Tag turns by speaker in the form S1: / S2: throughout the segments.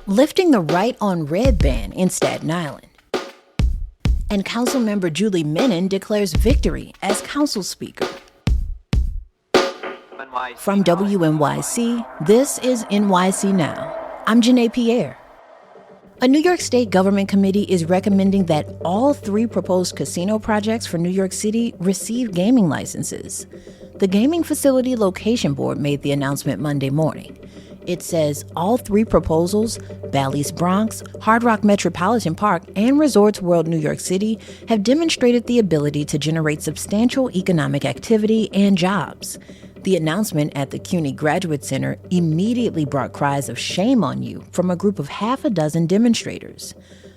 S1: lifting the right on red ban in Staten Island. And Councilmember Julie Menin declares victory as council speaker. From WNYC, this is NYC Now. I'm Janae Pierre. A New York State government committee is recommending that all 3 proposed casino projects for New York City receive gaming licenses. The Gaming Facility Location Board made the announcement Monday morning. It says all 3 proposals, Bally's Bronx, Hard Rock Metropolitan Park, and Resorts World New York City, have demonstrated the ability to generate substantial economic activity and jobs. The announcement at the CUNY Graduate Center immediately brought cries of shame on you from a group of half a dozen demonstrators.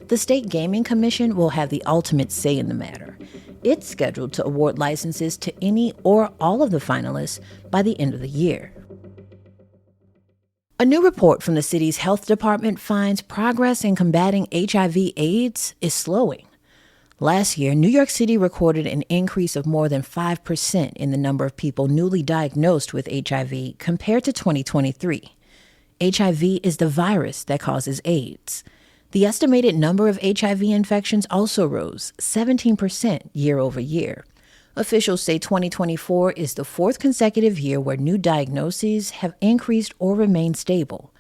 S1: The State Gaming Commission will have the ultimate say in the matter. It's scheduled to award licenses to any or all of the finalists by the end of the year. A new report from the city's health department finds progress in combating HIV/AIDS is slowing. Last year, New York City recorded an increase of more than 5% in the number of people newly diagnosed with HIV compared to 2023. HIV is the virus that causes AIDS. The estimated number of HIV infections also rose 17% year over year. Officials say 2024 is the 4th consecutive year where new diagnoses have increased or remained stable.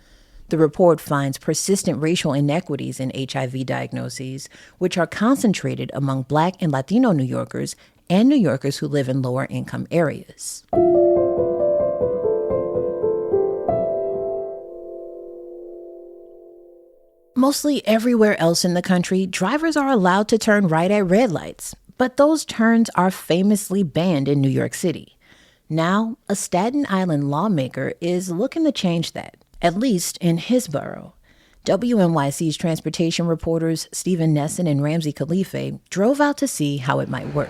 S1: The report finds persistent racial inequities in HIV diagnoses, which are concentrated among Black and Latino New Yorkers and New Yorkers who live in lower-income areas. Mostly everywhere else in the country, drivers are allowed to turn right at red lights. But those turns are famously banned in New York City. Now, a Staten Island lawmaker is looking to change that, at least in his borough. WNYC's transportation reporters Stephen Nesson and Ramsey Khalife drove out to see how it might work.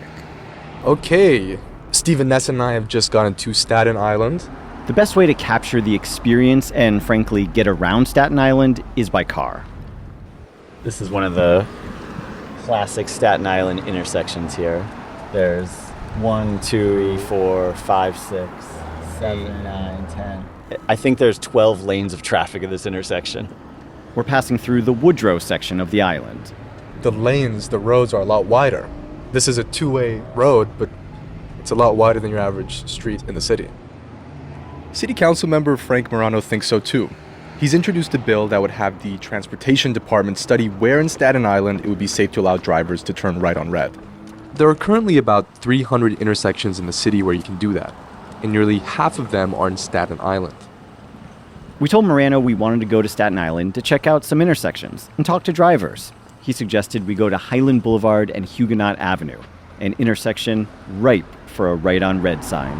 S2: Okay, Stephen Nesson and I have just gotten to Staten Island.
S3: The best way to capture the experience and, frankly, get around Staten Island is by car. This is one of the classic Staten Island intersections here. There's 1, 2, 3, 4, 5, 6, 7, 9, 10. I think there's 12 lanes of traffic at this intersection. We're passing through the Woodrow section of the island.
S2: The roads are a lot wider. This is a 2-way road, but it's a lot wider than your average street in the city.
S4: City Councilmember Frank Morano thinks so too. He's introduced a bill that would have the Transportation Department study where in Staten Island it would be safe to allow drivers to turn right on red.
S2: There are currently about 300 intersections in the city where you can do that, and nearly half of them are in Staten Island.
S3: We told Morano we wanted to go to Staten Island to check out some intersections and talk to drivers. He suggested we go to Highland Boulevard and Huguenot Avenue, an intersection ripe for a right on red sign.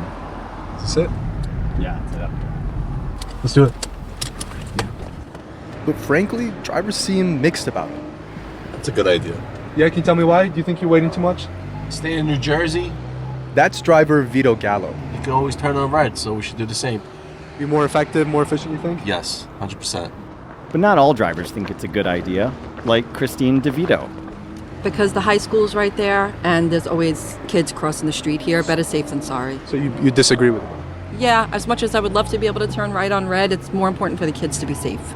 S2: Is this it?
S3: Yeah, that's it.
S2: Let's do it.
S4: But frankly, drivers seem mixed about it.
S5: That's a good idea.
S2: Yeah, can you tell me why? Do you think you're waiting too much?
S5: Stay in New Jersey,
S4: That's driver Vito Gallo.
S5: you can always turn on red, so we should do the same.
S2: Be more effective, more efficient, you think?
S5: Yes, 100%.
S3: But not all drivers think it's a good idea, like Christine DeVito.
S6: Because the high school's right there, and there's always kids crossing the street here. Better safe than sorry.
S2: So you disagree with it?
S6: Yeah, as much as I would love to be able to turn right on red, it's more important for the kids to be safe.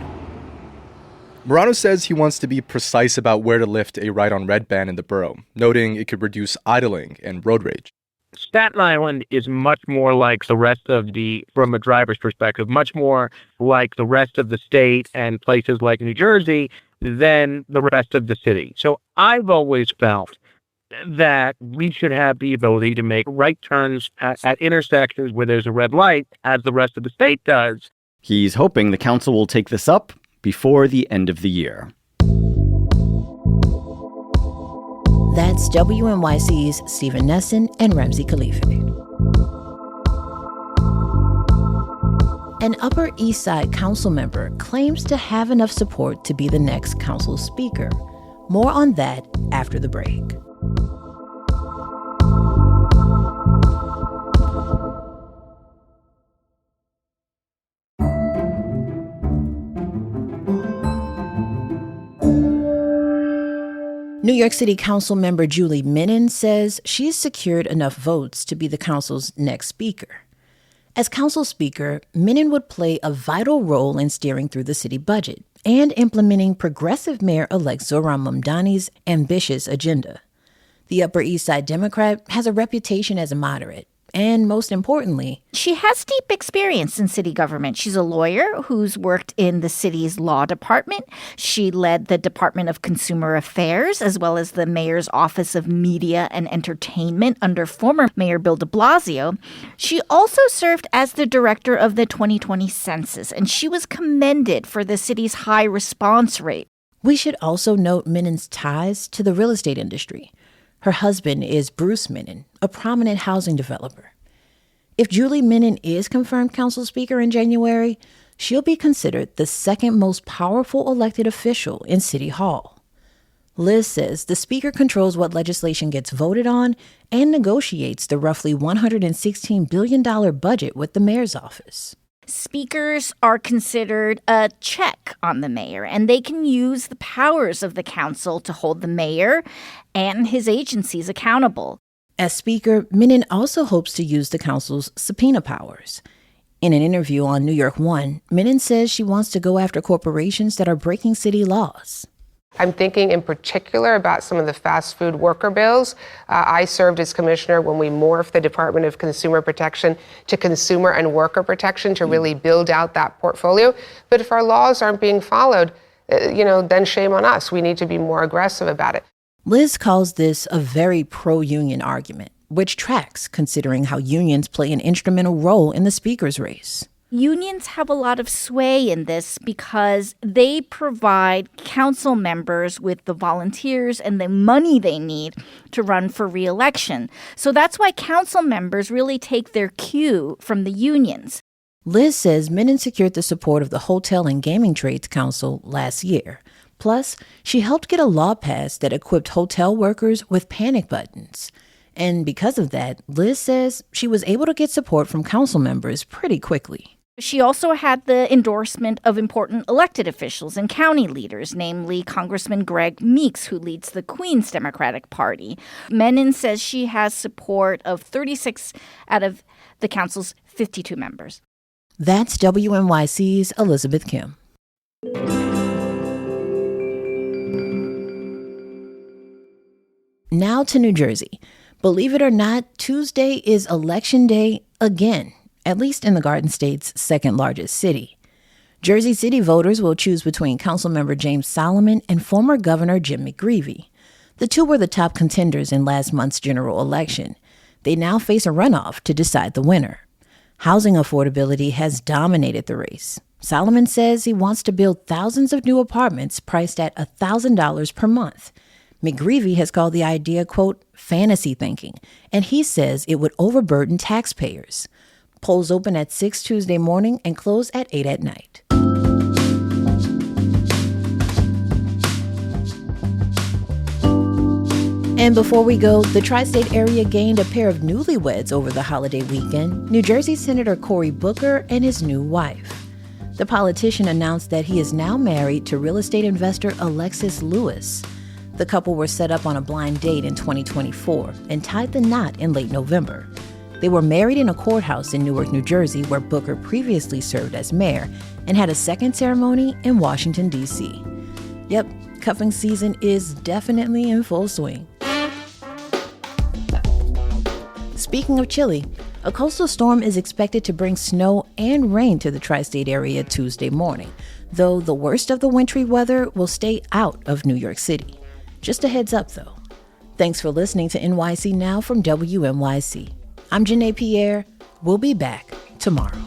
S4: Morano says he wants to be precise about where to lift a right on red ban in the borough, noting it could reduce idling and road rage.
S7: Staten Island is much more like the rest of from a driver's perspective, much more like the rest of the state and places like New Jersey than the rest of the city. So I've always felt that we should have the ability to make right turns at intersections where there's a red light, as the rest of the state does.
S3: He's hoping the council will take this up before the end of the year.
S1: That's WNYC's Stephen Nesson and Ramsey Khalife. An Upper East Side council member claims to have enough support to be the next council speaker. More on that after the break. New York City Council member Julie Menin says she's secured enough votes to be the council's next speaker. As council speaker, Menin would play a vital role in steering through the city budget and implementing progressive Mayor-elect Zohran Mamdani's ambitious agenda. The Upper East Side Democrat has a reputation as a moderate. And most importantly,
S8: she has deep experience in city government. She's a lawyer who's worked in the city's law department. She led the Department of Consumer Affairs, as well as the mayor's Office of Media and Entertainment under former Mayor Bill de Blasio. She also served as the director of the 2020 census, and she was commended for the city's high response rate.
S1: We should also note Menin's ties to the real estate industry. Her husband is Bruce Menin, a prominent housing developer. If Julie Menin is confirmed council speaker in January, she'll be considered the second most powerful elected official in City Hall. Liz says the speaker controls what legislation gets voted on and negotiates the roughly $116 billion budget with the mayor's office.
S8: Speakers are considered a check on the mayor, and they can use the powers of the council to hold the mayor and his agencies accountable.
S1: As speaker, Menin also hopes to use the council's subpoena powers. In an interview on New York One, Menin says she wants to go after corporations that are breaking city laws.
S9: I'm thinking in particular about some of the fast food worker bills. I served as commissioner when we morphed the Department of Consumer Protection to Consumer and Worker Protection to really build out that portfolio. But if our laws aren't being followed, then shame on us. We need to be more aggressive about it.
S1: Liz calls this a very pro-union argument, which tracks considering how unions play an instrumental role in the speaker's race.
S8: Unions have a lot of sway in this because they provide council members with the volunteers and the money they need to run for re-election. So that's why council members really take their cue from the unions.
S1: Liz says Menin secured the support of the Hotel and Gaming Trades Council last year. Plus, she helped get a law passed that equipped hotel workers with panic buttons. And because of that, Liz says she was able to get support from council members pretty quickly.
S8: She also had the endorsement of important elected officials and county leaders, namely Congressman Greg Meeks, who leads the Queens Democratic Party. Menin says she has support of 36 out of the council's 52 members.
S1: That's WNYC's Elizabeth Kim. Now to New Jersey. Believe it or not, Tuesday is Election Day again, at least in the Garden State's second largest city. Jersey City voters will choose between Councilmember James Solomon and former Governor Jim McGreevey. The two were the top contenders in last month's general election. They now face a runoff to decide the winner. Housing affordability has dominated the race. Solomon says he wants to build thousands of new apartments priced at $1,000 per month. McGreevey has called the idea, quote, fantasy thinking, and he says it would overburden taxpayers. Polls open at 6 Tuesday morning and close at 8 at night. And before we go, the tri-state area gained a pair of newlyweds over the holiday weekend, New Jersey Senator Cory Booker and his new wife. The politician announced that he is now married to real estate investor Alexis Lewis. The couple were set up on a blind date in 2024 and tied the knot in late November. They were married in a courthouse in Newark, New Jersey, where Booker previously served as mayor, and had a second ceremony in Washington, D.C. Yep, cuffing season is definitely in full swing. Speaking of chilly, a coastal storm is expected to bring snow and rain to the tri-state area Tuesday morning, though the worst of the wintry weather will stay out of New York City. Just a heads up, though. Thanks for listening to NYC Now from WNYC. I'm Janae Pierre. We'll be back tomorrow.